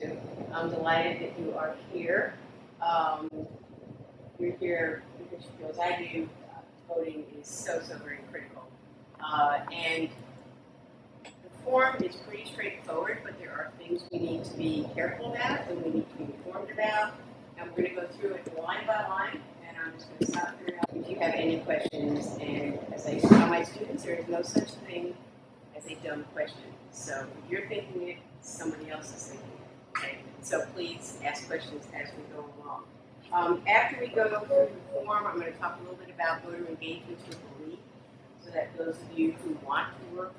I'm delighted that you are here. Um, you're here because you feel as I do. Voting is so very critical. And the form is pretty straightforward, but there are things we need to be careful about and we need to be informed about. And we're going to go through it line by line, and I'm just going to stop here if you have any questions. And as I tell my students, there is no such thing as a dumb question. So if you're thinking it, somebody else is thinking it. Okay? So please ask questions as we go along. After we go through the form, I'm going to talk a little bit about voter engagement with the league, so that those of you who want to work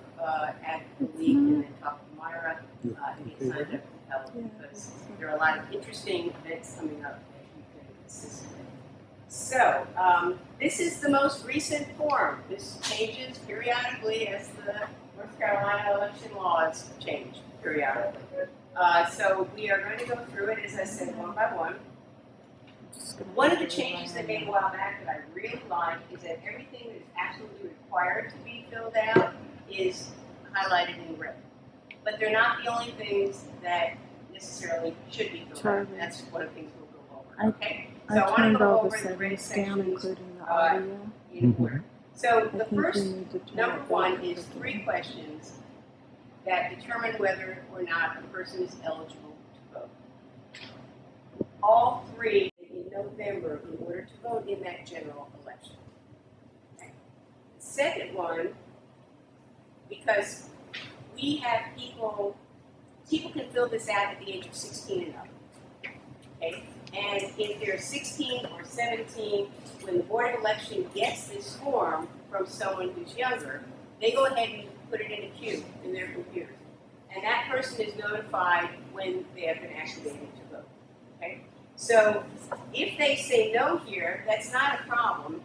at the league can then talk to Myra and get signed up to help, because there are a lot of interesting events coming up that you can assist with. So this is the most recent form. This changes periodically as the North Carolina election laws change periodically. So we are going to go through it, as I said, one by one. One of the changes they made a while back that I really like is that everything that is absolutely required to be filled out is highlighted in red. But they're not the only things that necessarily should be filled out. That's one of the things we'll go over. Okay? So I want to go over the red sections including the audio. In order. So the first, number one, is 3 questions that determine whether or not a person is eligible to vote. All 3 in November in order to vote in that general election. Okay. The second one, because we have people can fill this out at the age of 16 and up. Okay? And if they're 16 or 17, when the Board of Election gets this form from someone who's younger, they go ahead and put it in a queue in their computer. And that person is notified when they have been activated to vote. Okay? So if they say no here, that's not a problem.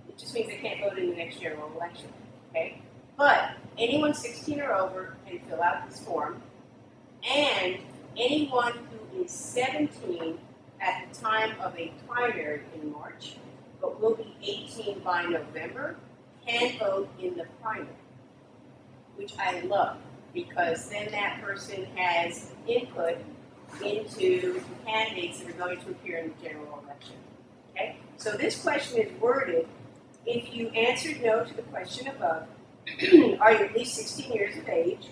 It just means they can't vote in the next general election. Okay? But anyone 16 or over can fill out this form, and anyone who is 17 at the time of a primary in March, but will be 18 by November, can vote in the primary, which I love, because then that person has input into the candidates that are going to appear in the general election. Okay? So this question is worded, if you answered no to the question above, are you at least 16 years of age?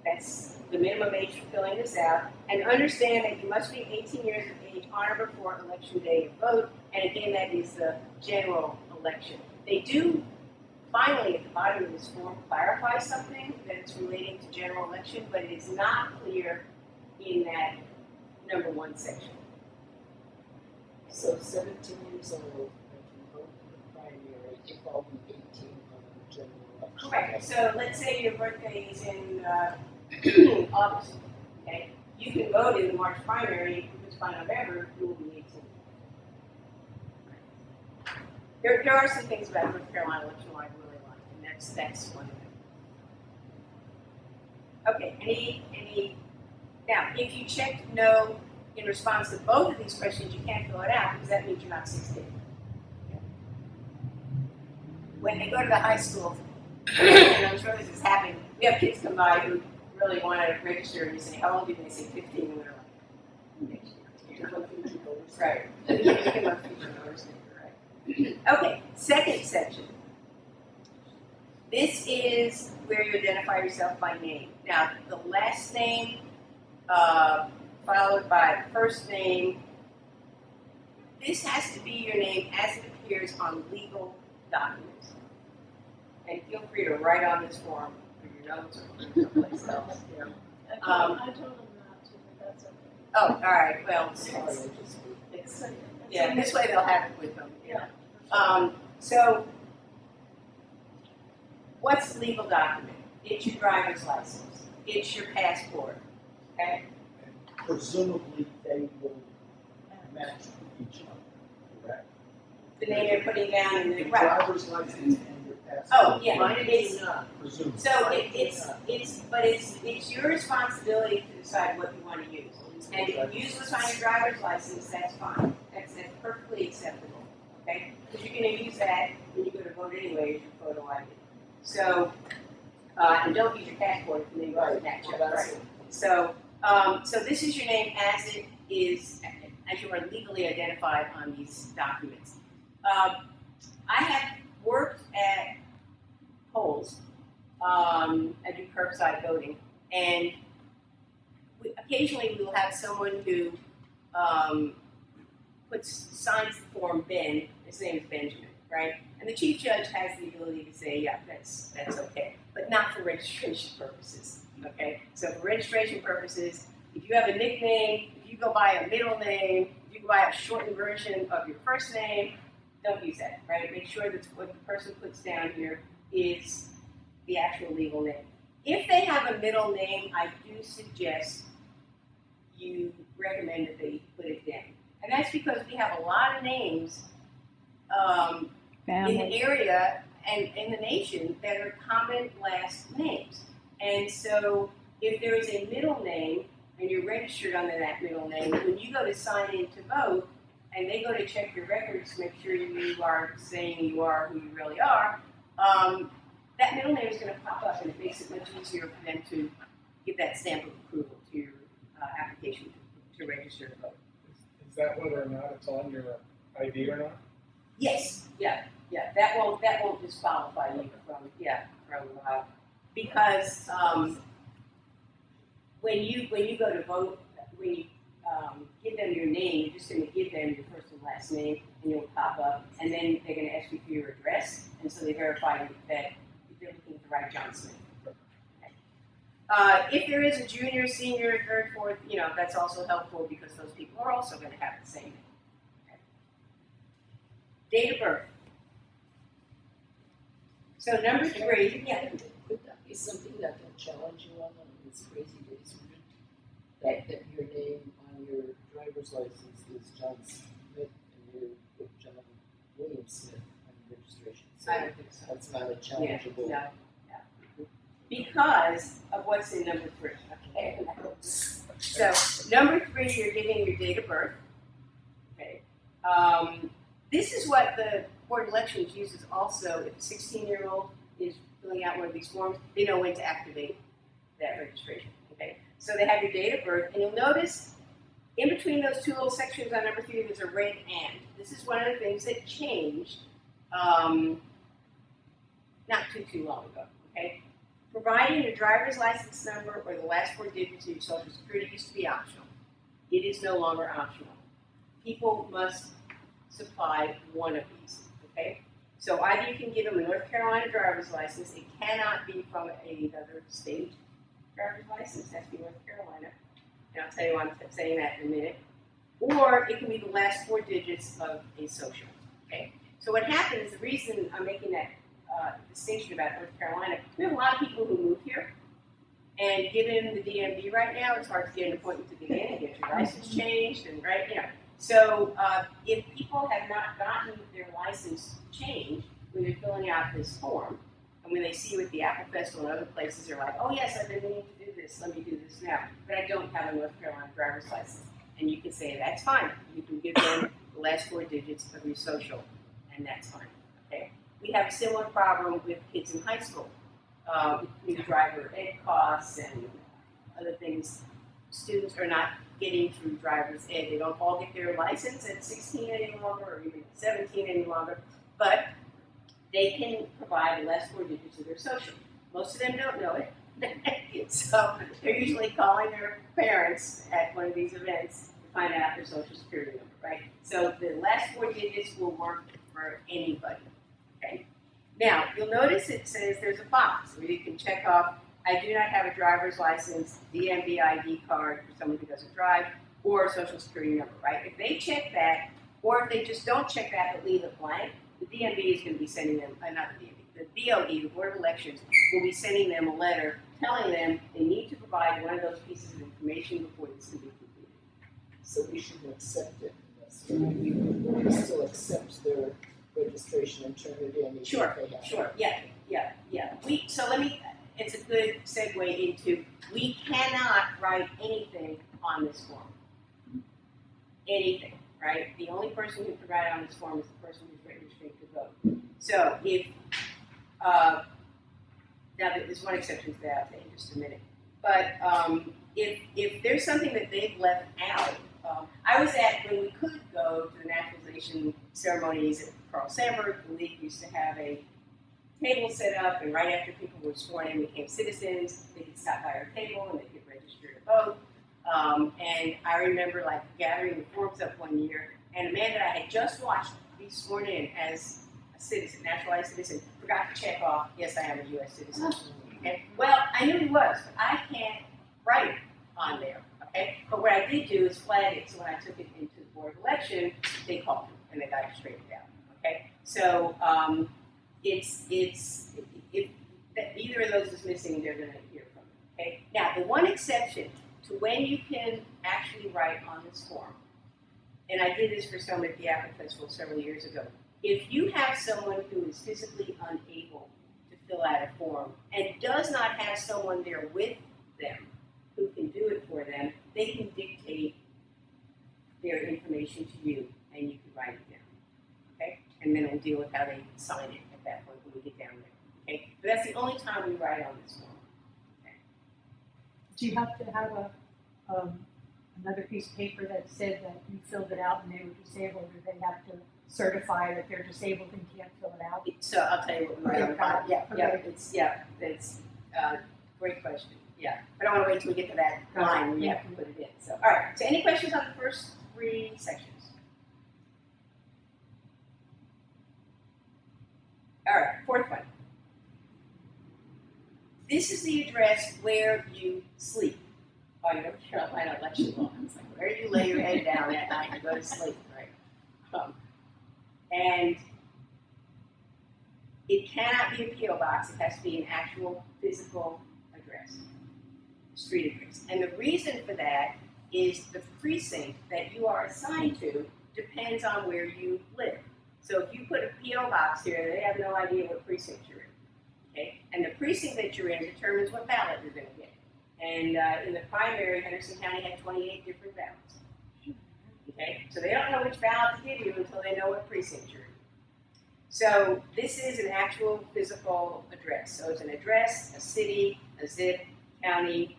That's the minimum age for filling this out. And understand that you must be 18 years of age on or before election day to vote. And again, that is the general election. They do finally at the bottom of this form clarify something that it's relating to general election, but it is not clear in that number 1 section. So 17 years old, if you vote in the primary, if I'll be 18 on the general election. Correct. So let's say your birthday is in August. Okay, you can vote in the March primary. If it's by November, you will be 18. There are some things about North Carolina election law I really like, and that's one of them. Okay. Any. Now, if you checked no in response to both of these questions, you can't fill it out because that means you're not 16. Okay. When they go to the high school, and I'm sure this is happening, we have kids come by who really want to register, and you say, how old are you? And they say 15, and they're like, next year. Right. You can look future voters, right? Okay, second section. This is where you identify yourself by name. Now, the last name followed by first name. This has to be your name as it appears on legal documents. And feel free to write on this form for your notes or for someplace else. I told them not to, but that's okay. Oh, all right. Well, yeah, this way they'll have it with them. Yeah. So, what's the legal document? It's your driver's license. It's your passport. Okay? And presumably they will match each other, correct? The name you're putting down in the driver's license and your passport. Oh, yeah, mine is. Presumably. So it's your responsibility to decide what you want to use. And if you use what's on your driver's license, that's fine. That's perfectly acceptable. Okay? Because you're going to use that when you go to vote anyway as your photo ID. So, and don't use your passport if you go to that check. Right? So So this is your name as it is, as you are legally identified on these documents. I have worked at polls. I do curbside voting, and occasionally we will have someone who signs the form Ben. His name is Benjamin, right? And the chief judge has the ability to say, yeah, that's okay, but not for registration purposes. Okay, so for registration purposes, if you have a nickname, if you go by a middle name, if you go by a shortened version of your first name, don't use that, right? Make sure that what the person puts down here is the actual legal name. If they have a middle name, I do suggest you recommend that they put it down. And that's because we have a lot of names in the area and in the nation that are common last names. And so if there is a middle name and you're registered under that middle name, when you go to sign in to vote and they go to check your records to make sure you are saying you are who you really are, that middle name is going to pop up, and it makes it much easier for them to give that stamp of approval to your application to register to vote. Is that whether or not it's on your ID or not? Yes, yeah. That won't disqualify you from because when you go to vote, when you give them your name, you're just going to give them your first and last name, and it'll pop up, and then they're going to ask you for your address, and so they verify that they're looking at the right John Smith. Okay. If there is a junior, senior, third, fourth, that's also helpful because those people are also going to have the same name. Okay. Date of birth. So number 3, yeah. Could that be something that can challenge you on these crazy days? That your name on your driver's license is John Smith and you put John William Smith on your registration. So I don't think so. that's not a challengeable. No. Because of what's in number 3. Okay. So number 3, you're giving your date of birth. Okay. This is what the Board of Elections uses also. If a 16-year-old is filling out one of these forms, they know when to activate that registration. Okay. So they have your date of birth, and you'll notice in between those two little sections on number 3, there's a red and. This is one of the things that changed not too long ago. Okay. Providing your driver's license number or the last 4 digits of your Social Security used to be optional. It is no longer optional. People must supply one of these, okay? So either you can give them a North Carolina driver's license. It cannot be from another state driver's license. It has to be North Carolina. And I'll tell you why I'm saying that in a minute. Or it can be the last 4 digits of a social, okay? So what happens, the reason I'm making that distinction about North Carolina, we have a lot of people who move here, and given the DMV right now, it's hard to get an appointment to get in and get your license changed, and So if people have not gotten their license changed when they're filling out this form, and when they see you at the Apple Festival and other places, they're like, oh yes, I've been meaning to do this, let me do this now, but I don't have a North Carolina driver's license. And you can say, that's fine. You can give them the last 4 digits of your social, and that's fine, okay? We have a similar problem with kids in high school, with new driver ed costs and other things. Students are not getting through driver's ed. They don't all get their license at 16 any longer, or even 17 any longer, but they can provide the last 4 digits of their social. Most of them don't know it, so they're usually calling their parents at one of these events to find out their Social Security number, right? So the last 4 digits will work for anybody. Okay. Now, you'll notice it says there's a box where you can check off, I do not have a driver's license, DMV ID card for someone who doesn't drive, or a Social Security number, right? If they check that, or if they just don't check that but leave it blank, the DMV is going to be sending them, not the DMV, the BOE, the Board of Elections, will be sending them a letter telling them they need to provide one of those pieces of information before this can be completed. So we shouldn't accept it. We still accept their registration and turn it in. Sure, yeah. It's a good segue into, we cannot write anything on this form. Anything, right? The only person who can write on this form is the person who's registering to vote. So if, now there's one exception to that, I'll say in just a minute. But if there's something that they've left out, I was at, when we could go to the naturalization ceremonies at Carl Sandburg, the league used to have a table set up, and right after people were sworn in and became citizens, they could stop by our table and they could register to vote. And I remember like gathering the forms up one year, and a man that I had just watched be sworn in as a citizen, naturalized citizen, forgot to check off, yes, I am a U.S. citizen. Okay? Well, I knew he was, but I can't write on there. Okay? But what I did do is flag it, so when I took it into the Board of Election, they called him and they got it straightened out. Okay? So if either of those is missing, they're going to hear from you. Okay? Now, the one exception to when you can actually write on this form, and I did this for someone at the Apple Festival several years ago, if you have someone who is physically unable to fill out a form and does not have someone there with them who can do it for them, they can dictate their information to you and you can write it down. Okay? And then we'll deal with how they sign it at that point when we get down there. Okay? But that's the only time we write on this form. Okay? Do you have to have another piece of paper that said that you filled it out and they were disabled, or they have to certify that they're disabled and can't fill it out? So I'll tell you what we write on the bottom. Yeah, Okay. that's great question. Yeah, but I want to wait till we get to that line where you have to put it in. So, all right. So, any questions on the first three sections? All right. Fourth one. This is the address where you sleep. Oh, you North Carolina election law. It's like where you lay your head down at night and go to sleep, right? And it cannot be a P.O. box. It has to be an actual physical address, street address. And the reason for that is the precinct that you are assigned to depends on where you live. So if you put a P.O. box here, they have no idea what precinct you're in. Okay? And the precinct that you're in determines what ballot you're going to get. And in the primary, Henderson County had 28 different ballots. Okay? So they don't know which ballot to give you until they know what precinct you're in. So this is an actual physical address. So it's an address, a city, a zip, county,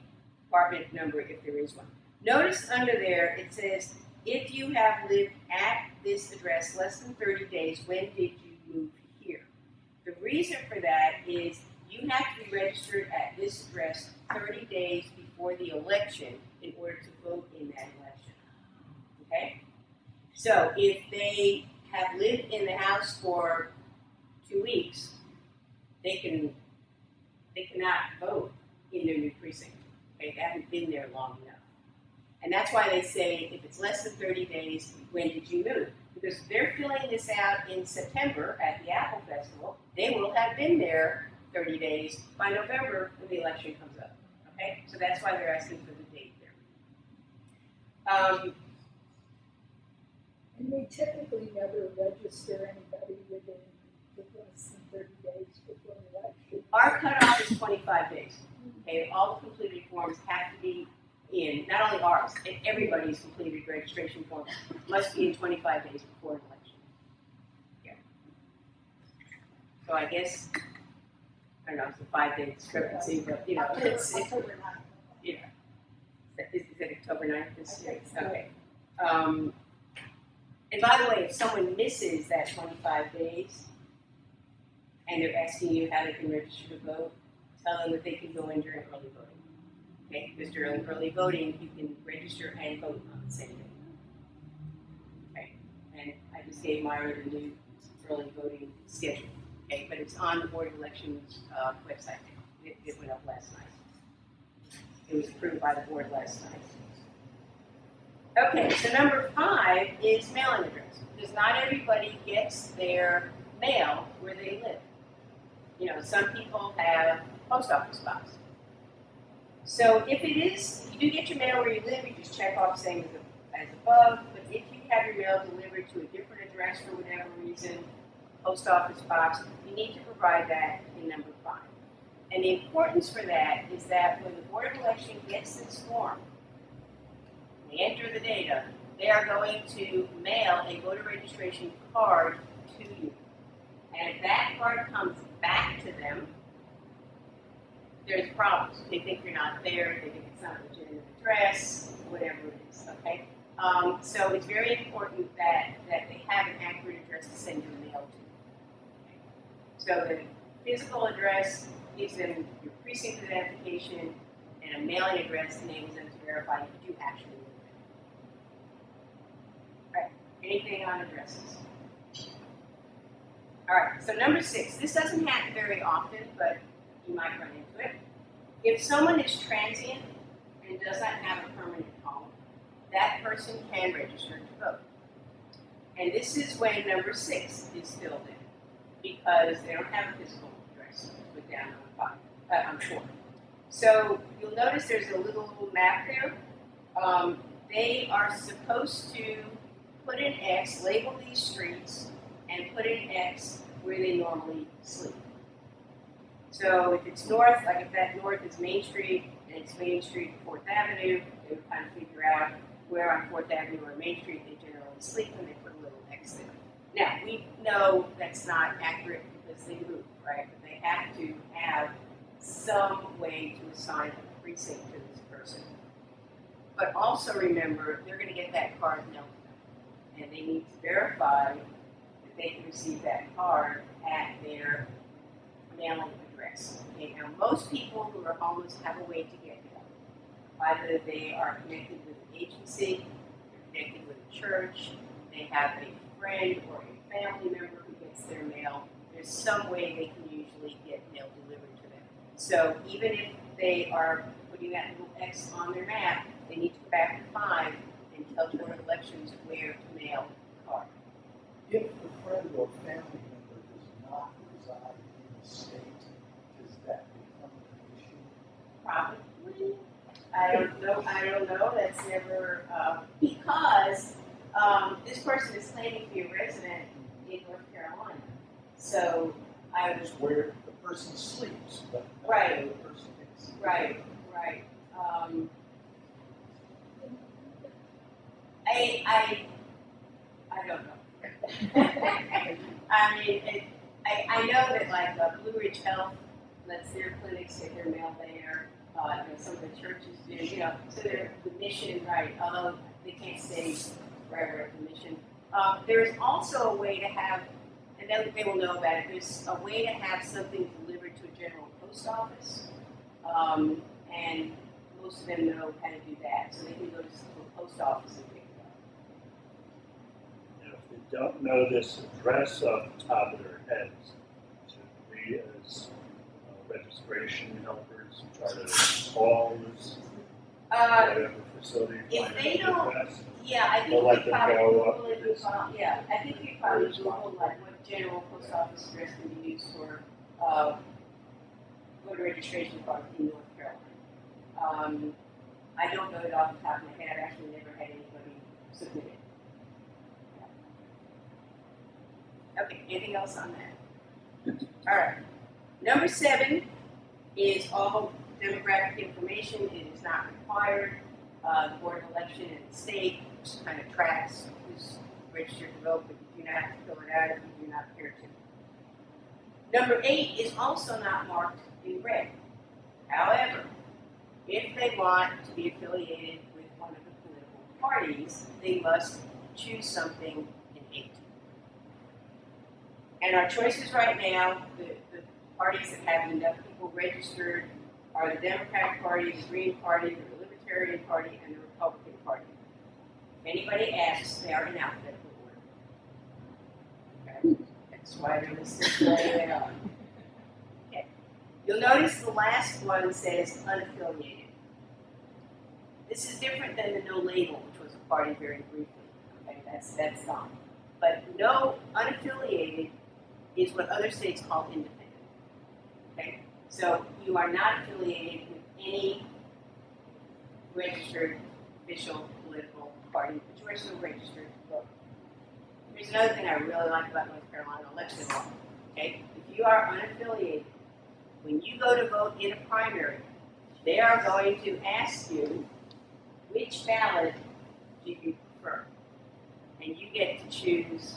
apartment number if there is one. Notice under there it says, if you have lived at this address less than 30 days, when did you move here? The reason for that is you have to be registered at this address 30 days before the election in order to vote in that election. Okay? So if they have lived in the house for 2 weeks, they cannot vote in their new precinct. Okay? They haven't been there long enough. And that's why they say if it's less than 30 days, when did you move? Because if they're filling this out in September at the Apple Festival, they will have been there 30 days by November when the election comes up. Okay? So that's why they're asking for the date there. And we typically never register anybody within less than 30 days before the election. Our cutoff is 25 days. Okay? All the completed forms have to be in, not only ours, everybody's completed registration form must be in 25 days before an election. Yeah. So I guess, I don't know, it's a 5-day discrepancy, but you know, it's October 9th. yeah. Is it October 9th this year? I think so. Okay. And by the way, if someone misses that 25 days and they're asking you how they can register to vote, tell them that they can go in during early voting. Okay, because during early voting, you can register and vote on the same day. Okay, and I just gave Myra the new early voting schedule. Okay, but it's on the Board of Elections website. It went up last night. It was approved by the board last night. Okay, so number 5 is mailing address. Because not everybody gets their mail where they live. You know, some people have post office box. So if it is, if you do get your mail where you live, you just check off same as above. But if you have your mail delivered to a different address for whatever reason, post office box, you need to provide that in number 5. And the importance for that is that when the Board of Election gets this form, they enter the data, they are going to mail a voter registration card to you. And if that card comes back to them, there's problems. They think you're not there, they think it's not a legitimate address, whatever it is, okay? So it's very important that they have an accurate address to send your mail to. Okay? So the physical address gives them your precinct identification, and a mailing address enables them to verify you do actually live there. Right, anything on addresses? All right, so number 6, this doesn't happen very often, but you might run into it. If someone is transient and does not have a permanent home, that person can register to vote. And this is when number 6 is filled in, because they don't have a physical address to put down on 4. So you'll notice there's a little map there. They are supposed to put an X, label these streets, and put an X where they normally sleep. So if it's north, like if that north is Main Street and it's Main Street and 4th Avenue, they would kind of figure out where on 4th Avenue or Main Street they generally sleep, and they put a little X there. Now, we know that's not accurate because they move, right? But they have to have some way to assign a precinct to this person. But also remember, they're going to get that card mailed to them, and they need to verify that they can receive that card at their mailing address. Okay, now most people who are homeless have a way to get mail. Either they are connected with an agency, they're connected with a church, they have a friend or a family member who gets their mail. There's some way they can usually get mail delivered to them. So even if they are putting that little X on their map, they need to go back to 5 and tell Board of Elections where to mail the card. If the friend or family member does not reside in the state, does that become an issue? Probably. I don't know. That's never, because this person is claiming to be a resident in North Carolina. So I That is where the person sleeps, but not Right. where the person is. right. I don't know. I mean, I know that like Blue Ridge Health lets their clinics get their mail there. Some of the churches do. So they're the mission, right? Although they can't stay forever at the mission. There is also a way to have, and then they will know about it. There's a way to have something delivered to a general post office, and most of them know how to do that. So they can go to the post office and pick it up. And if they don't know this address off the top of their heads, should we as registration helpers try to call this whatever facility, if find they out don't- the address? Yeah, I think We'll let you them probably go up Google to it. this. Yeah, I think you probably Google like what general post office address can be used for voter registration card in North Carolina. I don't know it off the top of my head. I've actually never had anybody submit it. Yeah. Okay, anything else on that? All right. Number 7 is all demographic information. It is not required. The Board of Election in the state just kind of tracks who's registered to vote, but you do not have to fill it out if you do not care to. Number 8 is also not marked in red. However, if they want to be affiliated with one of the political parties, they must choose something in 8. And our choices right now, the parties that have enough people registered are the Democratic Party, the Green Party, the Libertarian Party, and the Republican Party. If anybody asks, they are in alphabetical order. Okay? That's why they're listed the way they are. Okay. You'll notice the last one says unaffiliated. This is different than the no label, which was a party very briefly. Okay, that's gone. But no unaffiliated is what other states call independent. Okay? So you are not affiliated with any registered official political party, but you are still registered to vote. Here's another thing I really like about North Carolina election law. Okay? If you are unaffiliated, when you go to vote in a primary, they are going to ask you which ballot do you prefer. And you get to choose,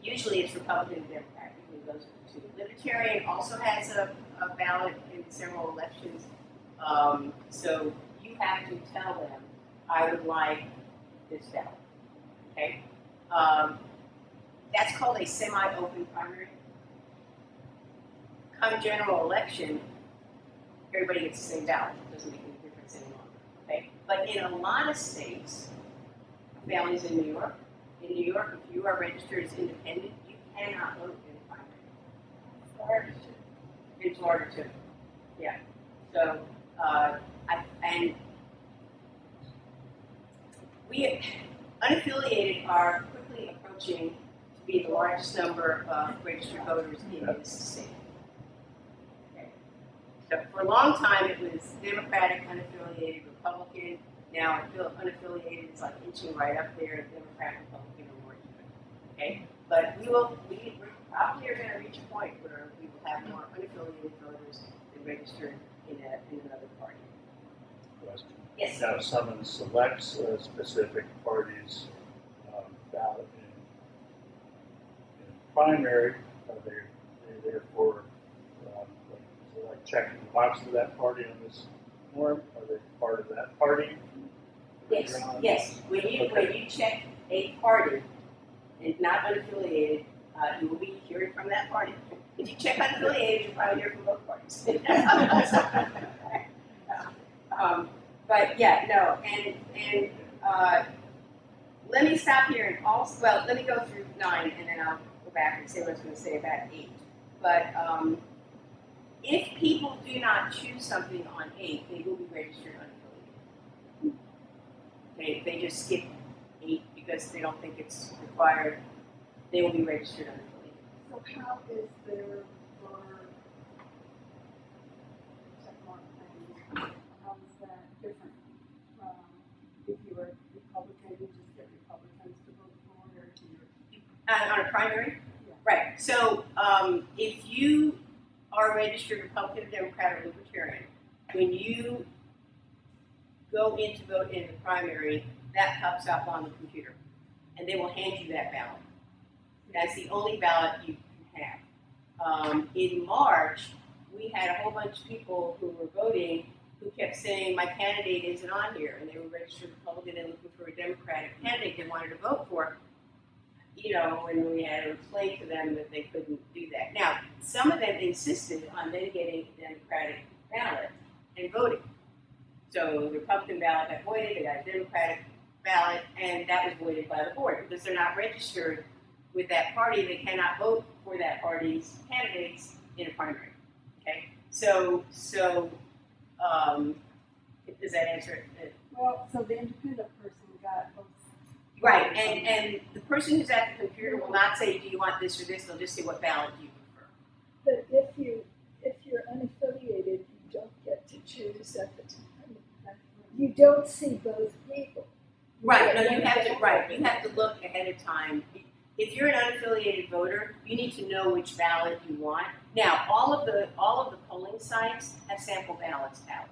usually it's Republican and Democrat, usually those are the to. Libertarian also has a ballot in several elections. So you have to tell them, I would like this ballot. Okay? That's called a semi-open primary. Come general election, everybody gets the same ballot. It doesn't make any difference any longer. Okay? But in a lot of states, families in New York, if you are registered as independent, you cannot vote in a primary. Florida too. In Florida too. Yeah. So, and we unaffiliated are quickly approaching to be the largest number of registered voters in this state. Okay. So for a long time it was Democratic, unaffiliated, Republican. Now unaffiliated is like inching right up there. Democratic, Republican are more even. Okay, but we probably are going to reach a point where we will have more unaffiliated voters than registered in another party. Question. Yes. Now, if someone selects a specific party's ballot in primary, are they therefore like checking the box for that party on this form? Are they part of that party? Yes. Yes. When you check a party and not unaffiliated, you will be hearing from that party. If you check unaffiliated, you'll probably hear from both parties. But yeah, no, and let me stop here and also, well, let me go through 9 and then I'll go back and say what I was going to say about 8. But if people do not choose something on 8, they will be registered unaffiliated. Okay, if they just skip 8 because they don't think it's required, they will be registered unaffiliated. So how is there for, how is that different from if you were Republican, you just get Republicans to vote for, or if you're On a primary? Yeah. Right. So if you are a registered Republican, Democrat, or Libertarian, when you go in to vote in the primary, that pops up on the computer. And they will hand you that ballot. That's the only ballot you can have. In March, we had a whole bunch of people who were voting who kept saying, my candidate isn't on here. And they were registered Republican and looking for a Democratic candidate they wanted to vote for. You know, and we had to explain to them that they couldn't do that. Now, some of them insisted on then getting a Democratic ballot and voting. So the Republican ballot got voided, they got a Democratic ballot, and that was voided by the board. Because they're not registered with that party, they cannot vote for that party's candidates in a primary. Okay? So does that answer it? well, so the independent person got both. Right, and the person who's at the computer will not say, do you want this or this? They'll just say, what ballot do you prefer? But if you're unaffiliated, you don't get to choose at the time. You don't see both people. Right, no, you have to look ahead of time. If you're an unaffiliated voter, you need to know which ballot you want. Now, all of the polling sites have sample ballots out.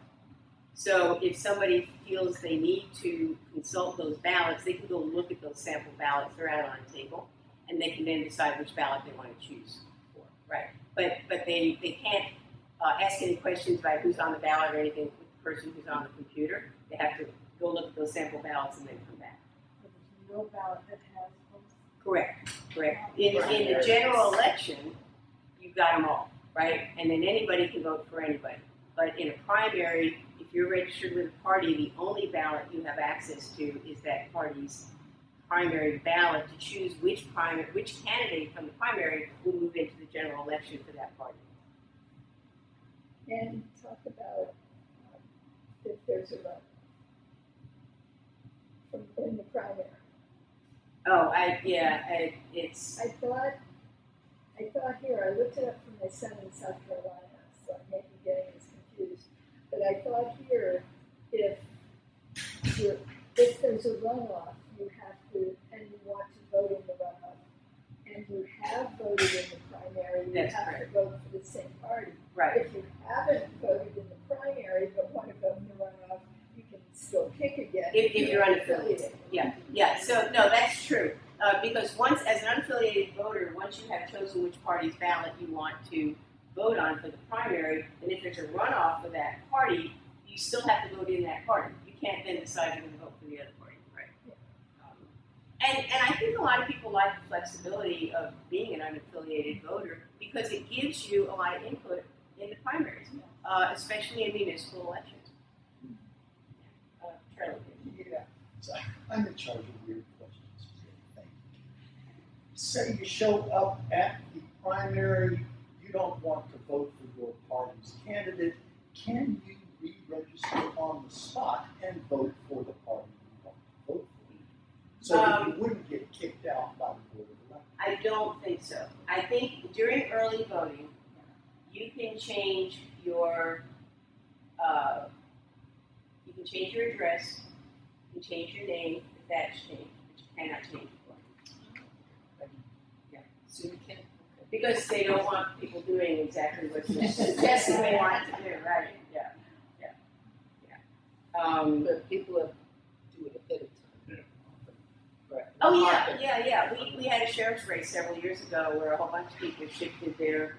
So if somebody feels they need to consult those ballots, they can go look at those sample ballots. They're out on a table, and they can then decide which ballot they want to choose for. Right, but they can't ask any questions about who's on the ballot or anything with the person who's on the computer. They have to go look at those sample ballots and then come back. So there's no ballot that has both. Correct. In the general election, you've got them all, right? And then anybody can vote for anybody. But in a primary, if you're registered with a party, the only ballot you have access to is that party's primary ballot to choose which candidate from the primary will move into the general election for that party. And talk about if there's a run from in the primary. Oh, it's. I thought here, I looked it up for my son in South Carolina, so I may be getting this confused. But I thought here, if there's a runoff, you have to, and you want to vote in the runoff, and you have voted in the primary, you That's have correct. to vote for the same party. Right. If you haven't voted in the primary but want to vote in the runoff, you can still kick again. If you're unaffiliated. Yeah. So no, that's true. because once, as an unaffiliated voter, once you have chosen which party's ballot you want to vote on for the primary, and if there's a runoff for that party, you still have to vote in that party. You can't then decide you're going to vote for the other party, right? And I think a lot of people like the flexibility of being an unaffiliated voter because it gives you a lot of input in the primaries, especially in municipal elections. Charlie. Yeah, so I'm in charge of weird questions. Thank you. Say you show up at the primary, you don't want to vote for your party's candidate, can you re-register on the spot and vote for the party you want to vote for? So that you wouldn't get kicked out by the board of elections. I don't think so. I think during early voting, you can change your address, you can change your name if that's changed, but you cannot change your vote. So you can't, Because they don't want people doing exactly what they're suggesting they want to do, right? Yeah. but people have to do it ahead of time. Right. Oh, yeah. We had a sheriff's race several years ago where a whole bunch of people shifted their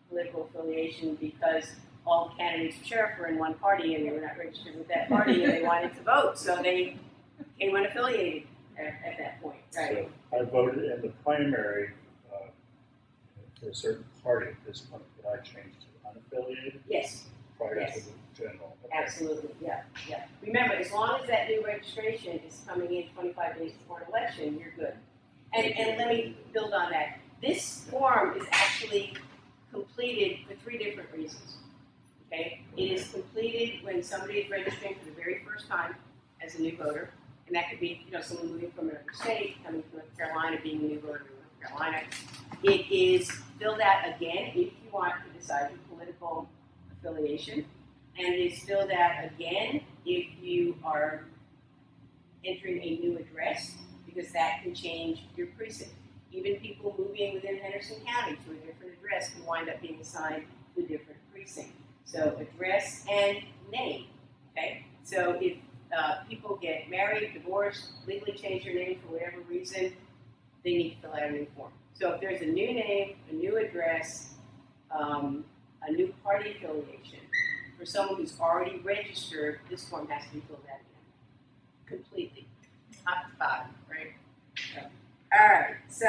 political affiliation because all the candidates for sheriff were in one party and they were not registered with that party and they wanted to vote, so they became unaffiliated at that point, right? So I voted in the primary for a certain party at this point. Could I change to unaffiliated Yes, prior Yes. to the general? Okay. absolutely, yeah. Remember, as long as that new registration is coming in 25 days before an election, you're good. And let me build on that. This form is actually completed for 3 different reasons. Okay? It is completed when somebody is registering for the very first time as a new voter, and that could be, someone moving from another state, coming to North Carolina, being a new voter in North Carolina. It is filled out again if you want to decide your political affiliation, and it is filled out again if you are entering a new address, because that can change your precinct. Even people moving within Henderson County to a different address can wind up being assigned to a different precinct. So address and name, okay? So if people get married, divorced, legally change their name for whatever reason, they need to fill out a new form. So if there's a new name, a new address, a new party affiliation, for someone who's already registered, this form has to be filled out again, completely, top to bottom, right? So, all right, so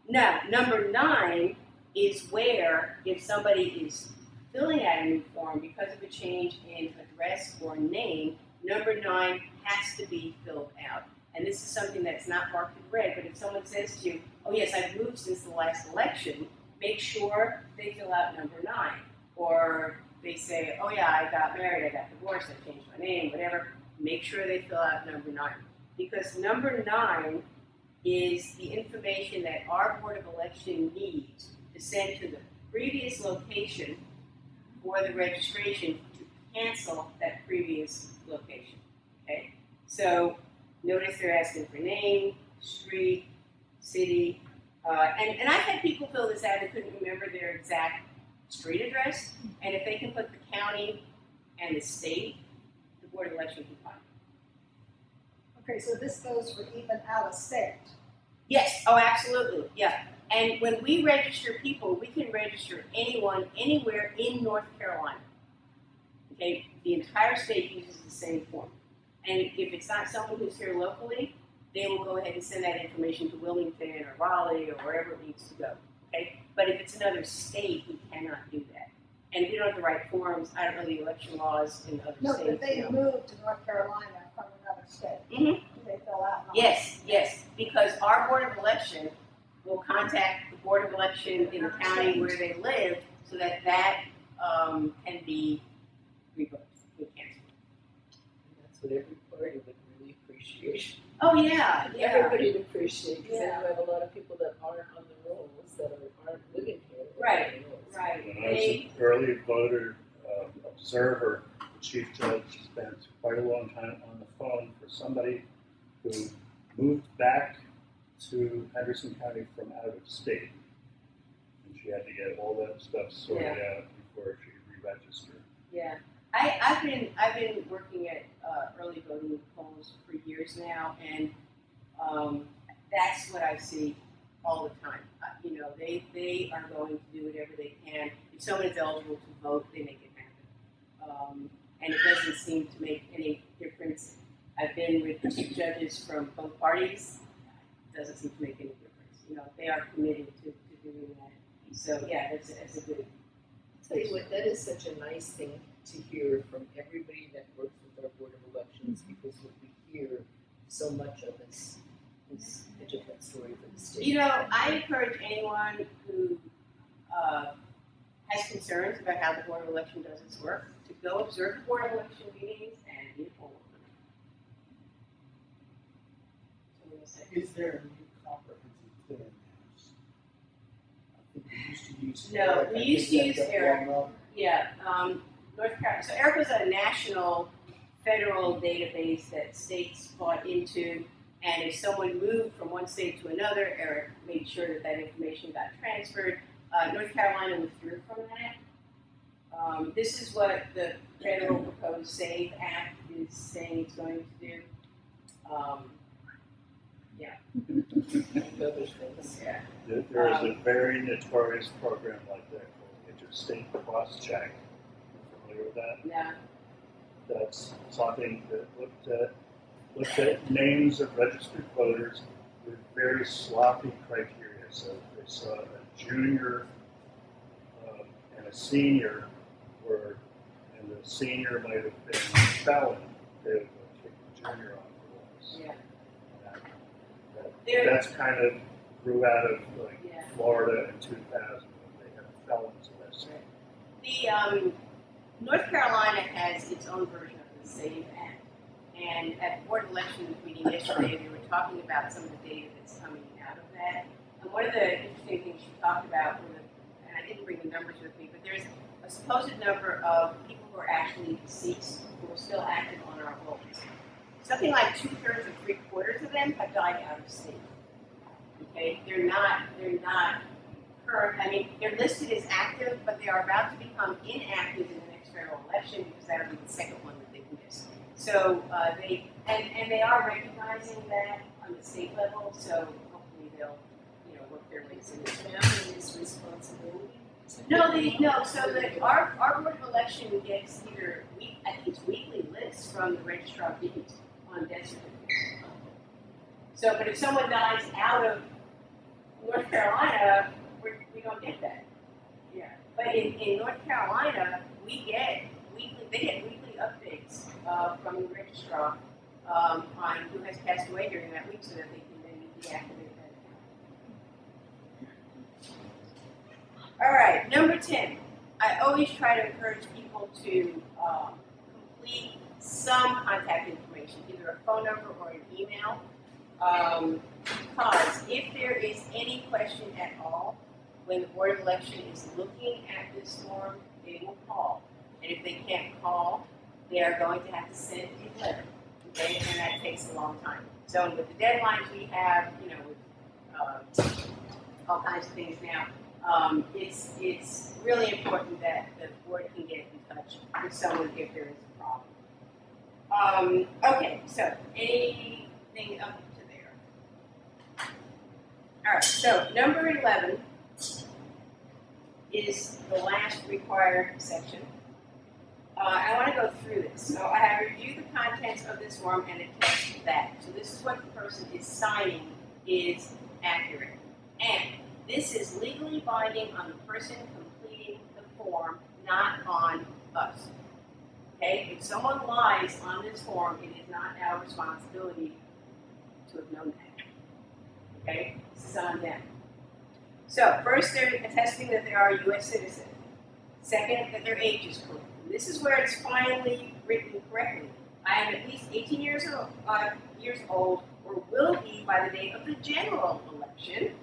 now number 9 is where if somebody is filling out a new form because of a change in address or name, number 9 has to be filled out. And this is something that's not marked in red, but if someone says to you, oh yes, I've moved since the last election, make sure they fill out number 9. Or they say, oh yeah, I got married, I got divorced, I changed my name, whatever, make sure they fill out number 9. Because number 9 is the information that our Board of Election needs to send to the previous location for the registration to cancel that previous location, okay? So notice they're asking for name, street, city, and I've had people fill this out and couldn't remember their exact street address, and if they can put the county and the state, the Board of Election can find it. Okay, so this goes for even out of state. Yes, oh, absolutely, yeah. And when we register people, we can register anyone, anywhere in North Carolina. Okay, the entire state uses the same form. And if it's not someone who's here locally, they will go ahead and send that information to Wilmington or Raleigh or wherever it needs to go. Okay, but if it's another state, we cannot do that. And if you don't have the right forms, I don't know the election laws in other No, states. but they moved to North Carolina from another state. Mhm. They fill out. Yes, because our Board of Election will contact the Board of Election in the county where they live so that can be revoked, canceled. And that's what every party would really appreciate. Oh, yeah. Everybody would appreciate, because then Yeah. you have a lot of people that aren't on the rolls, that aren't living here. that are Right, on the rolls. right. When I was an early voter observer, the chief judge spent quite a long time on the phone for somebody who moved back to Henderson County from out of state. And she had to get all that stuff sorted out before she re-registered. Yeah, I've been working at early voting polls for years now, and That's what I see all the time. You know, they are going to do whatever they can. If someone is eligible to vote, they make it happen. And it doesn't seem to make any difference. I've been with judges from both parties. It doesn't seem to make any difference. You know, they are committed to doing that. So yeah, that's a good. Tell you what, that is such a nice thing to hear from everybody that works with our Board of Elections, because what we hear so much of is a different story for the state. You know, I encourage anyone who has concerns about how the Board of Election does its work to go observe the Board of Election meetings and be informed. Is there a new comprehensive clearinghouse? I think we used to use. No, Eric. we I used think to use that got Eric. blown up. Yeah, North Carolina. So ERIC was a national federal database that states bought into, and if someone moved from one state to another, ERIC made sure that that information got transferred. North Carolina withdrew from that. This is what the federal proposed SAVE Act is saying it's going to do. Other things. Yeah. There is a very notorious program like that called Interstate Cross-Check. You familiar with that? Yeah. That's something that looked at names of registered voters with very sloppy criteria. So they saw a junior and a senior and the senior might have been a felon. They would kick the junior off the list. Yeah. That's kind of grew out of Yeah. Florida in 2000 when they had felons arrested. The North Carolina has its own version of the SAVE Act, and at the Board of Elections meeting yesterday, they were talking about some of the data that's coming out of that. And one of the interesting things she talked about, and I didn't bring the numbers with me, but there's a supposed number of people who are actually deceased who are still active on our rolls. Something like 2/3 or 3/4 of them have died out of state. Okay, they're not current. I mean, they're listed as active, but they are about to become inactive in the next federal election because that'll be the second one that they miss. So they are recognizing that on the state level. So hopefully they'll work their ways in. Family's responsibility. No. So that our Board of Election gets either I think it's weekly lists from the registrar of deeds on death certificates. So, but if someone dies out of North Carolina, we don't get that. Yeah. But in North Carolina, they get weekly updates from the registrar on who has passed away during that week, so that they can then deactivate that account. All right, number 10. I always try to encourage people to complete some contact information, either a phone number or an email. Because if there is any question at all, when the Board of Election is looking at this form, they will call. And if they can't call, they are going to have to send a letter. Okay, and that takes a long time. So with the deadlines we have, with all kinds of things now, it's really important that the board can get in touch with someone if there is a problem. Okay, so anything up to there? All right, so number 11 is the last required section. I want to go through this. So I have reviewed the contents of this form and attest that. So this is what the person is signing is accurate. And this is legally binding on the person completing the form, not on us. Okay? If someone lies on this form, it is not our responsibility to have known that. Okay? This is on them. So, first, they're attesting that they are a U.S. citizen. Second, that their age is correct. And this is where it's finally written correctly. I am at least 18 years old, or will be by the date of the general election,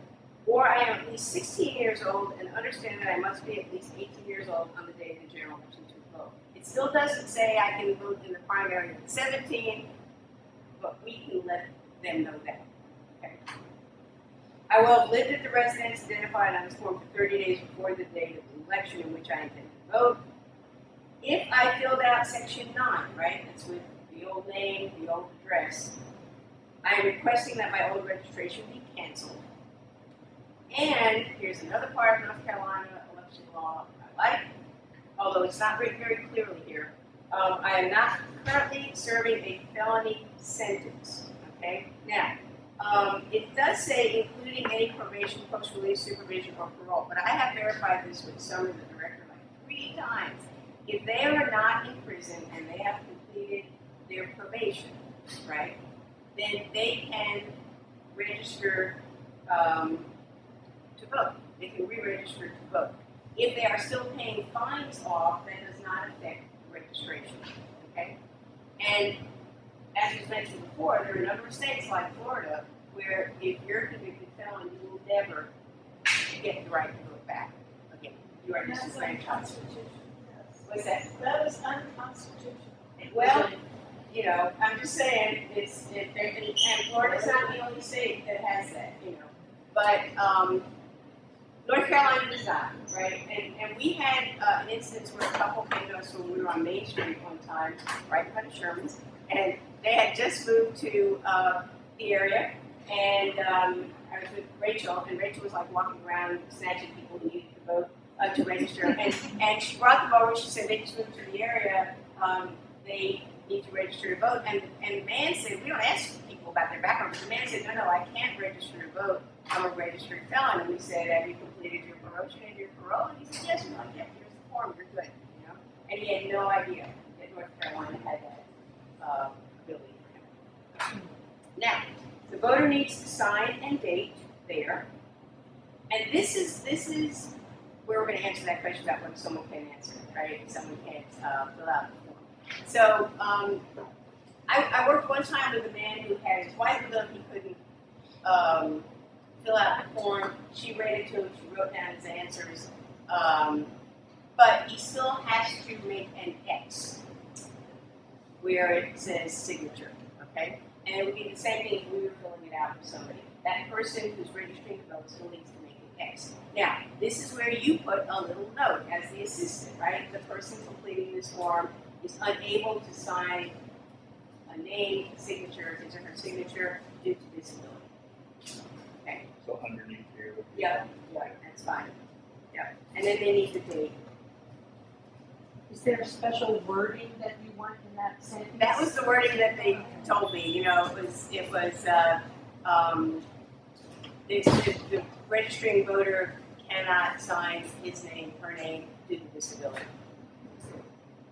or I am at least 16 years old and understand that I must be at least 18 years old on the day of the general election to vote. It still doesn't say I can vote in the primary at 17, but we can let them know that. Okay. I will have lived at the residence identified on this form for 30 days before the date of the election in which I intend to vote. If I filled out section 9, right, that's with the old name, the old address, I am requesting that my old registration be canceled. And here's another part of North Carolina election law I like, although it's not written very clearly here. I am not currently serving a felony sentence. Okay? Now, it does say including any probation, post-release supervision, or parole, but I have verified this with some of the director like 3 times. If they are not in prison and they have completed their probation, right, then they can register to vote. They can re-register to vote. If they are still paying fines off, that does not affect registration. Okay? And as was mentioned before, there are a number of states like Florida where if you're a convicted felon, you will never get the right to vote back again. You are That's disenfranchised. unconstitutional. What's that? That was unconstitutional. Well, you know, I'm just saying, and Florida's not the only state that has that, you know. But North Carolina does not, right? And we had an instance where a couple came to us when we were on Main Street one time, right in front of Sherman's, and they had just moved to the area, and I was with Rachel, and Rachel was like walking around snatching people who needed to vote to register, and she brought them over. She said they just moved to the area. They need to register to vote, and the man said, we don't ask people about their background. But the man said, no, I can't register to vote. I'm a registered felon. And we said, have you completed your promotion and your parole? And he said, yes, you're like, yeah, here's the form, you're good. You know? And he had no idea that North Carolina had that ability for him. Now, the voter needs to sign and date there. And this is where we're going to answer that question about when someone can answer, right? Someone can't fill out the form. So I worked one time with a man who had his wife with him. He couldn't fill out the form. She read it to him. She wrote down his answers. But he still has to make an X where it says signature, okay? And it would be the same thing if we were filling it out for somebody. That person who's registering to vote still needs to make an X. Now, this is where you put a little note as the assistant, right? The person completing this form is unable to sign a name, signature, his or her signature due to disability. Okay. So underneath here would be. Yeah, that's fine. Yeah, and then they need the date. Is there special wording that you want in that sentence? That was the wording that they told me. You know, the registering voter cannot sign his name, her name due to disability.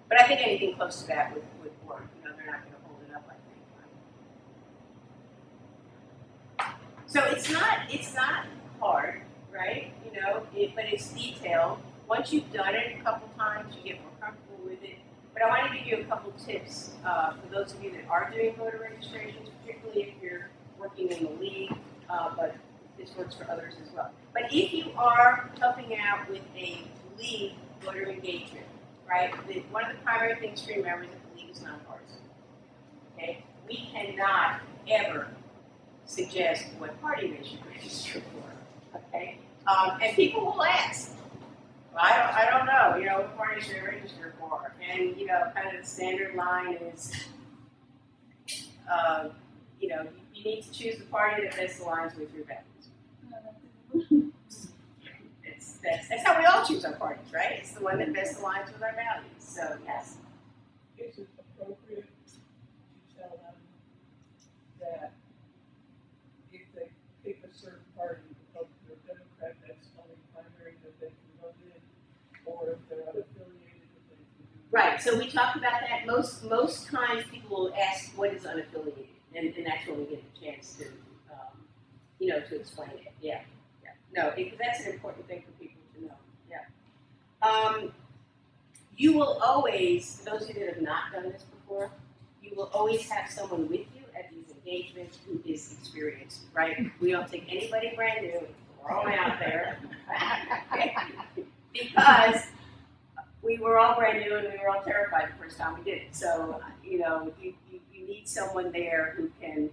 But I think anything close to that would work. You know, they're not going to hold it up, I think. So it's not hard, right? You know, but it's detailed. Once you've done it a couple times, you get more comfortable with it. But I want to give you a couple tips for those of you that are doing voter registrations, particularly if you're working in the league, but this works for others as well. But if you are helping out with a league voter engagement, right, one of the primary things to remember is that the league is nonpartisan. Okay? We cannot ever suggest what party they should register for. Okay? And people will ask. Well, I don't know, you know, what party should I register for? And, you know, kind of the standard line is, you know, you need to choose the party that best aligns with your values. That's how we all choose our parties, right? It's the one that best aligns with our values. So, yes. Is it appropriate to tell them that if they pick a certain party because they're a Democrat, that's the only primary that they can vote in, or if they're unaffiliated, that they can do? Right. So we talked about that. Most times people will ask what is unaffiliated, and that's when we get the chance to, you know, to explain it. Yeah. No, because that's an important thing for people to know. Yeah. You will always, those of you that have not done this before, you will always have someone with you at these engagements who is experienced, right? We don't take anybody brand new, we're all out there. Because we were all brand new and we were all terrified the first time we did it. So, you know, you need someone there who can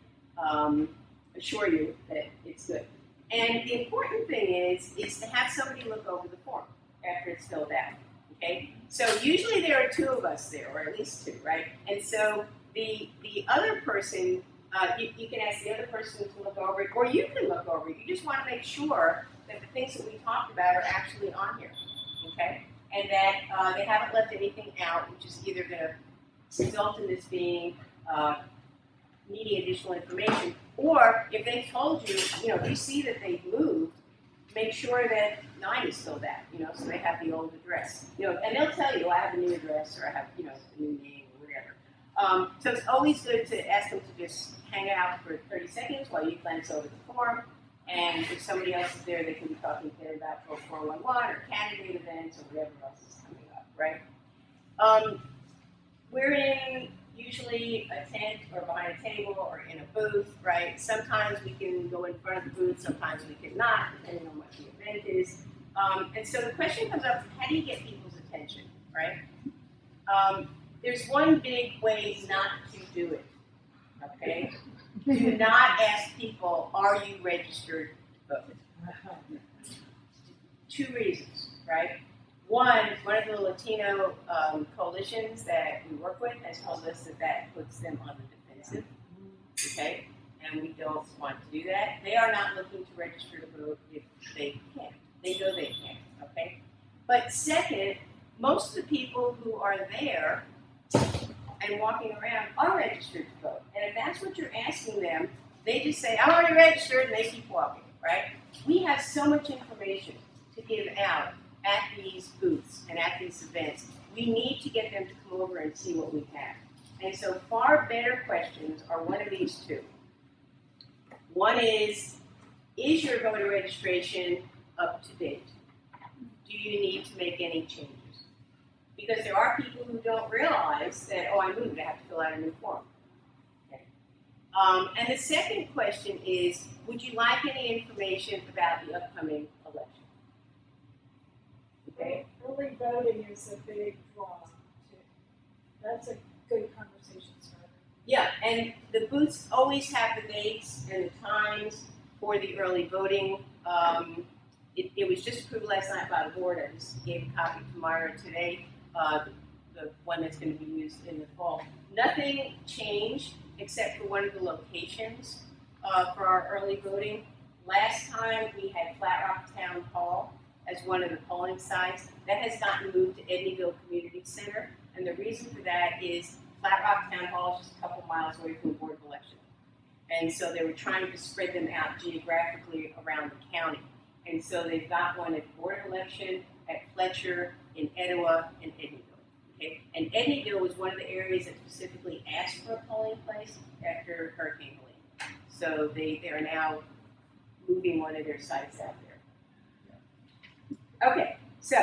assure you that it's good. And the important thing is to have somebody look over the form after it's filled out, okay? So usually there are 2 of us there, or at least 2, right? And so the other person You can ask the other person to look over it, or you can look over it. You just want to make sure that the things that we talked about are actually on here, okay? And that they haven't left anything out, which is either going to result in this being needing additional information, or if they've told you, if you see that they've moved, make sure that 9 is still that, so they have the old address, and they'll tell you, I have a new address, or I have, a new name, or whatever. So it's always good to ask them to just hang out for 30 seconds while you glance over the form, and if somebody else is there, they can be talking to them about 411 or candidate events or whatever else is coming up, right? We're in usually a tent or behind a table or in a booth, right? Sometimes we can go in front of the booth, sometimes we cannot, depending on what the event is. And so the question comes up, how do you get people's attention, right? There's one big way not to do it, okay? Do not ask people, are you registered to vote? 2 reasons, right? One of the Latino coalitions that we work with has told us that puts them on the defensive, okay? And we don't want to do that. They are not looking to register to vote if they can't. They know they can't, okay? But second, most of the people who are there and walking around are registered to vote. And if that's what you're asking them, they just say, I'm already registered, and they keep walking, right? We have so much information to give out at these booths and at these events. We need to get them to come over and see what we have. And so far better questions are one of these 2. One is your voter registration up to date? Do you need to make any changes? Because there are people who don't realize that, I moved, I have to fill out a new form. Okay. And the second question is, would you like any information about the upcoming election? Okay. Early voting is a big draw, too. That's a good conversation starter. Yeah, and the booths always have the dates and the times for the early voting. It was just approved last night by the board. I just gave a copy to Myra today, the one that's going to be used in the fall. Nothing changed except for one of the locations for our early voting. Last time we had Flat Rock Town Hall as one of the polling sites. That has gotten moved to Edneyville Community Center, and the reason for that is Flat Rock Town Hall is just a couple miles away from the Board of Election. And so they were trying to spread them out geographically around the county. And so they've got one at Board of Election, at Fletcher, in Etowah, and Edneyville. Okay? And Edneyville was one of the areas that specifically asked for a polling place after Hurricane Helene. So they are now moving one of their sites out there. Okay, so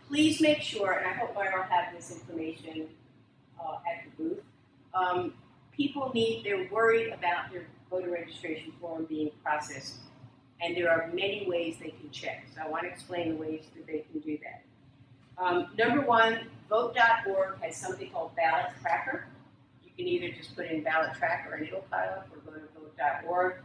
please make sure, and I hope Myra will have this information at the booth. They're worried about their voter registration form being processed, and there are many ways they can check. So I want to explain the ways that they can do that. Number 1, vote.org has something called Ballot Tracker. You can either just put in Ballot Tracker and it'll pile up, or go to vote.org.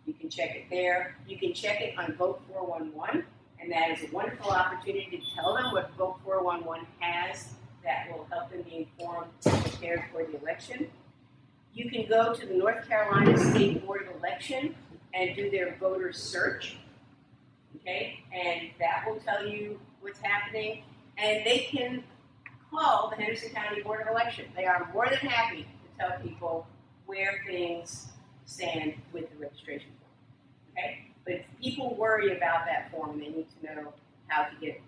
You can check it there. You can check it on Vote 411. And that is a wonderful opportunity to tell them what Vote 411 has that will help them be informed and prepared for the election. You can go to the North Carolina State Board of Election and do their voter search, okay? And that will tell you what's happening. And they can call the Henderson County Board of Election. They are more than happy to tell people where things stand with the registration form, okay? But if people worry about that form, they need to know how to get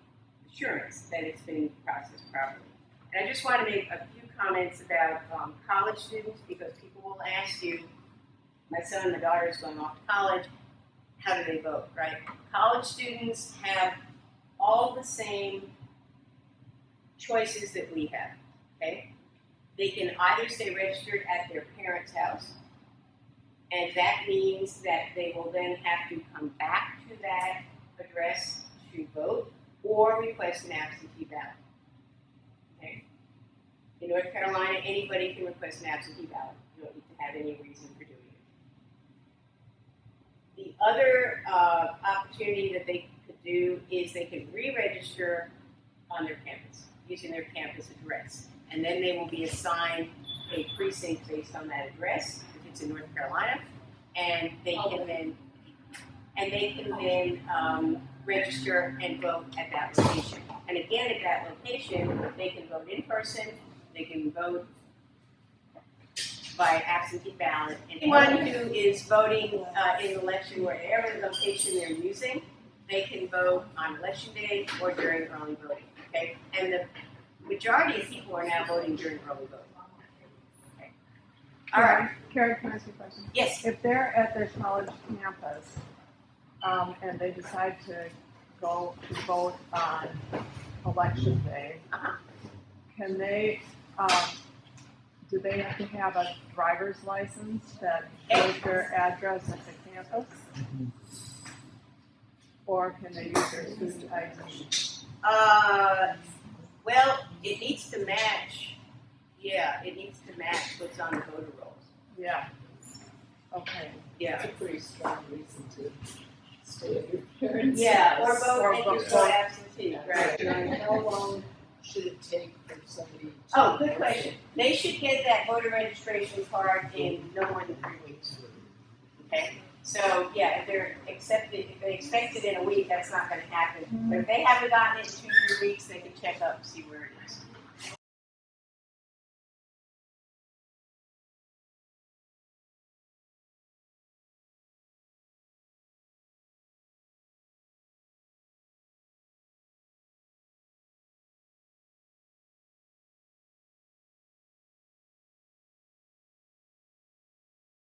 assurance that it's been processed properly. And I just want to make a few comments about college students, because people will ask you, my son and my daughter is going off to college, how do they vote, right? College students have all the same choices that we have, okay? They can either stay registered at their parents' house, and that means that they will then have to come back to that address to vote or request an absentee ballot. Okay? In North Carolina, anybody can request an absentee ballot. You don't need to have any reason for doing it. The other opportunity that they could do is they can re-register on their campus using their campus address. And then they will be assigned a precinct based on that address. If it's in North Carolina, and they can then register and vote at that location. And again, at that location, they can vote in person, they can vote by absentee ballot. And anyone who is voting in the election, wherever location they're using, they can vote on election day or during early voting. Okay, and the majority of people are now voting during early voting. Okay. All right. Karen, can I ask you a question? Yes. If they're at their college campus, and they decide to go to vote on election day, Uh-huh. can they, do they have to have a driver's license that shows their address at the campus? Or can they use their student ID? Well, it needs to match. Yeah, it needs to match what's on the voter rolls. Yeah. Okay. Yeah. It's a pretty strong reason to stay at your parents' Yeah, or house. vote and vote. just go absentee, right? And how long should it take for somebody to? Oh, good question. They should get that voter registration card in no more than 3 weeks. Okay? So, yeah, if they expect it in a week, that's not gonna happen. But if they haven't gotten it in 2-3 weeks, they can check up and see where it is.